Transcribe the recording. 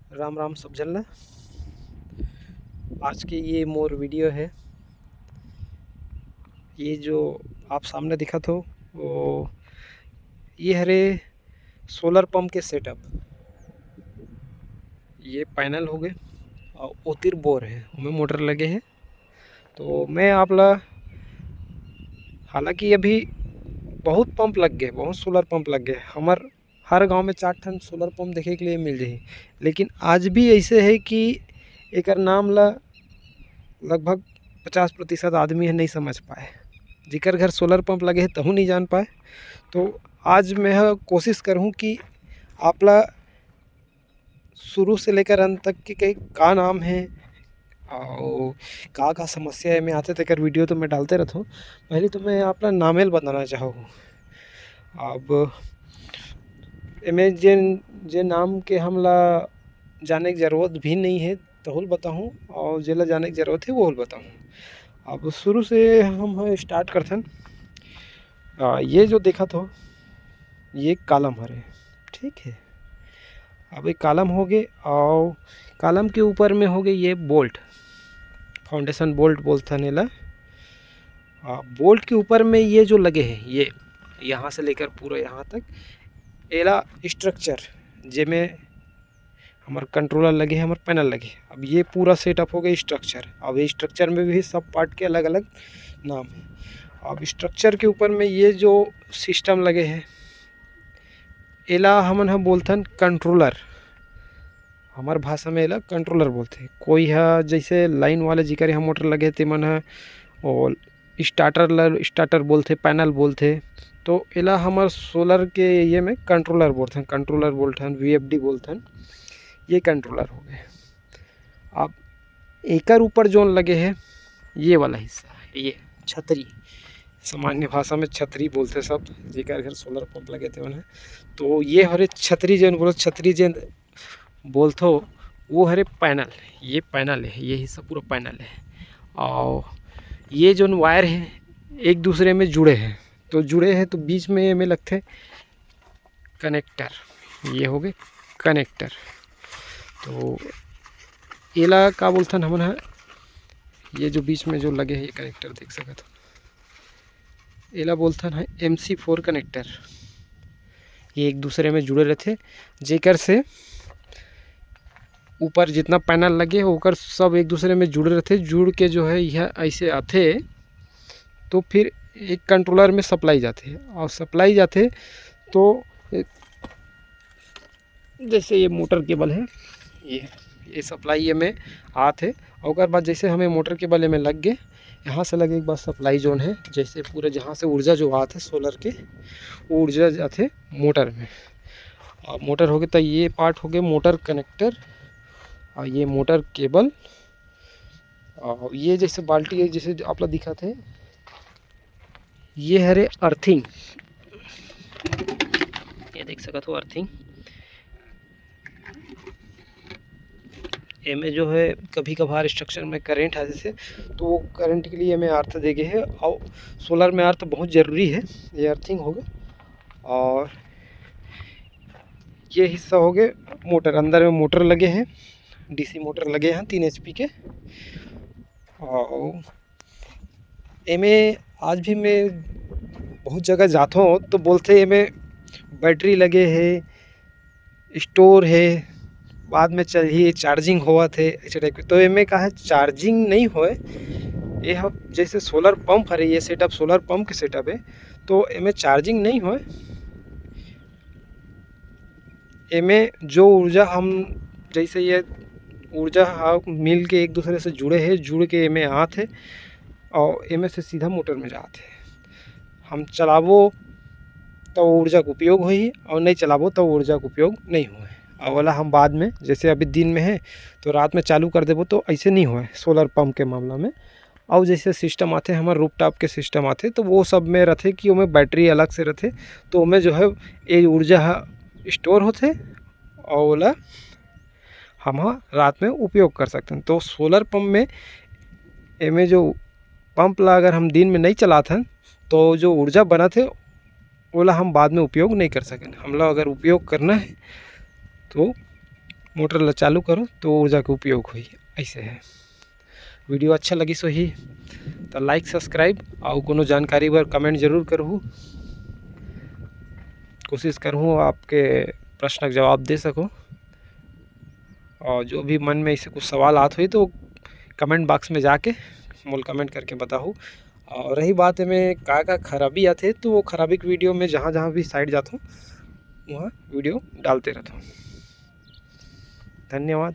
राम राम सब जन ला। आज के ये मोर वीडियो है। ये जो आप सामने दिखत हो वो ये हरे सोलर पंप के सेटअप। ये पैनल हो गए और ओतिर बोर है, उनमें मोटर लगे हैं। तो मैं आप ला, हालांकि अभी बहुत पंप लग गए, बहुत सोलर पंप लग गए। हर गांव में 4 ठन सोलर पंप देखे के लिए मिल जाए, लेकिन आज भी ऐसे है कि एक नाम ला लगभग 50% आदमी है नहीं समझ पाए। जिकर घर सोलर पंप लगे है तहु नहीं जान पाए। तो आज मैं कोशिश करूँ कि आप ला शुरू से लेकर अंत तक के का नाम है और का समस्या है में आते तक वीडियो तो मैं डालते रहता हूँ। पहले तो मैं आप ला नामेल बताना चाहूँ। अब एमे जे नाम के हमला जाने की ज़रूरत भी नहीं है तहुल बताऊँ, और जेला जाने की ज़रूरत है वो बताऊँ। अब शुरू से हम स्टार्ट करथन। ये जो देखा तो ये कॉलम हरे, ठीक है। अब एक कॉलम हो गए और कॉलम के ऊपर में हो गए ये बोल्ट, फाउंडेशन बोल्ट बोलते हैं नेला। बोल्ट के ऊपर में ये जो लगे हैं, ये यहाँ से लेकर पूरा यहाँ तक एला स्ट्रक्चर जिसमें हमारे कंट्रोलर लगे हैं, हमारे पैनल लगे। अब ये पूरा सेटअप हो गया स्ट्रक्चर। अब ये स्ट्रक्चर में भी सब पार्ट के अलग अलग नाम है। अब स्ट्रक्चर के ऊपर में ये जो सिस्टम लगे हैं एला हम बोलते हैं कंट्रोलर। हमार भाषा में एला कंट्रोलर बोलते हैं। कोई है जैसे लाइन वाले जिकर यहाँ मोटर लगे थे मन है और स्टार्टर बोलते, पैनल बोलते। तो एला हमार सोलर के ये में कंट्रोलर बोलते हैं, कंट्रोलर बोलते हैं, VFD बोलते हैं। ये कंट्रोलर हो गए। अब एकर ऊपर जोन लगे हैं ये वाला हिस्सा, ये छतरी, सामान्य भाषा में छतरी बोलते सब जेकर घर सोलर पंप लगे थे उन्हें। तो ये हरे छतरी जन बोलो, छतरी जन बोलते हो वो हरे पैनल। ये पैनल है, ये हिस्सा पूरा पैनल है। और ये जो वायर है एक दूसरे में जुड़े हैं, तो जुड़े हैं तो बीच में लगते कनेक्टर। ये हो गए कनेक्टर। तो एला का बोलते हैं हमन, ये जो बीच में जो लगे हैं ये कनेक्टर देख सकते हो, एला बोलते हैं MC4 कनेक्टर। ये एक दूसरे में जुड़े रहते, जेकर से ऊपर जितना पैनल लगे होकर सब एक दूसरे में जुड़े रहते। जुड़ के जो है यह ऐसे आते तो फिर एक कंट्रोलर में सप्लाई जाते हैं। और सप्लाई जाते तो जैसे ये मोटर केबल है, ये सप्लाई ये में आते। और बाद जैसे हमें मोटर केबल में लग गए, यहाँ से लगे एक बार सप्लाई जोन है, जैसे पूरे जहाँ से ऊर्जा जो आते सोलर के ऊर्जा जाते मोटर में। और मोटर हो गए तो ये पार्ट हो गए मोटर कनेक्टर, और ये मोटर केबल। और ये जैसे बाल्टी है जैसे आप लोग दिखा थे, ये हरे अर्थिंग। ये देख सकते हो अर्थिंग। एमे जो है कभी कभार स्ट्रक्चर में करंट आ जैसे, तो वो करंट के लिए हमें अर्थ देगे है। और सोलर में अर्थ बहुत ज़रूरी है। ये अर्थिंग हो गए। और ये हिस्सा हो गए मोटर, अंदर में मोटर लगे हैं, DC मोटर लगे हैं 3 HP के। और एमे आज भी मैं बहुत जगह जाता हूँ तो बोलते एमे बैटरी लगे है, स्टोर है, बाद में चलिए चार्जिंग हुआ थे ऐसे टाइप के। तो एमे का है चार्जिंग नहीं होए। ये हम जैसे सोलर पंप है, ये सेटअप सोलर पंप के सेटअप है, तो एमे चार्जिंग नहीं होए। एमे जो ऊर्जा हम जैसे ये ऊर्जा मिल के एक दूसरे से जुड़े हैं, जुड़ के एमे आते और एमे से सीधा मोटर में जाते। हम चलाबो तो ऊर्जा का उपयोग हो ही, और नहीं चलाबो तो ऊर्जा का उपयोग नहीं हुए। और वाला हम बाद में जैसे अभी दिन में है तो रात में चालू कर देबो तो ऐसे नहीं हुए सोलर पंप के मामला में। और जैसे सिस्टम आते हमारे रूफटॉप के सिस्टम आते तो वो सब में रहते कि उनमें बैटरी अलग से रहते, तो उनमें जो है ये ऊर्जा स्टोर होते और वाला हम रात में उपयोग कर सकते हैं। तो सोलर पंप में एमे जो पंप ला अगर हम दिन में नहीं चलाते हैं तो जो ऊर्जा बना थे ओला हम बाद में उपयोग नहीं कर सकें। हम लोग अगर उपयोग करना है तो मोटर ला चालू करो तो ऊर्जा के उपयोग होई। ऐसे है। वीडियो अच्छा लगी सो ही तो लाइक सब्सक्राइब और कोनो जानकारी बर कमेंट जरूर करूँ। कोशिश करूँ आपके प्रश्न का जवाब दे सकूँ। और जो भी मन में ऐसे कुछ सवाल आते हुई तो कमेंट बॉक्स में जाके मोल कमेंट करके बताऊँ। और रही बात में का खराबी आते तो वो खराबी की वीडियो में जहाँ जहाँ भी साइड जाता हूँ वहाँ वीडियो डालते रहता हूँ। धन्यवाद।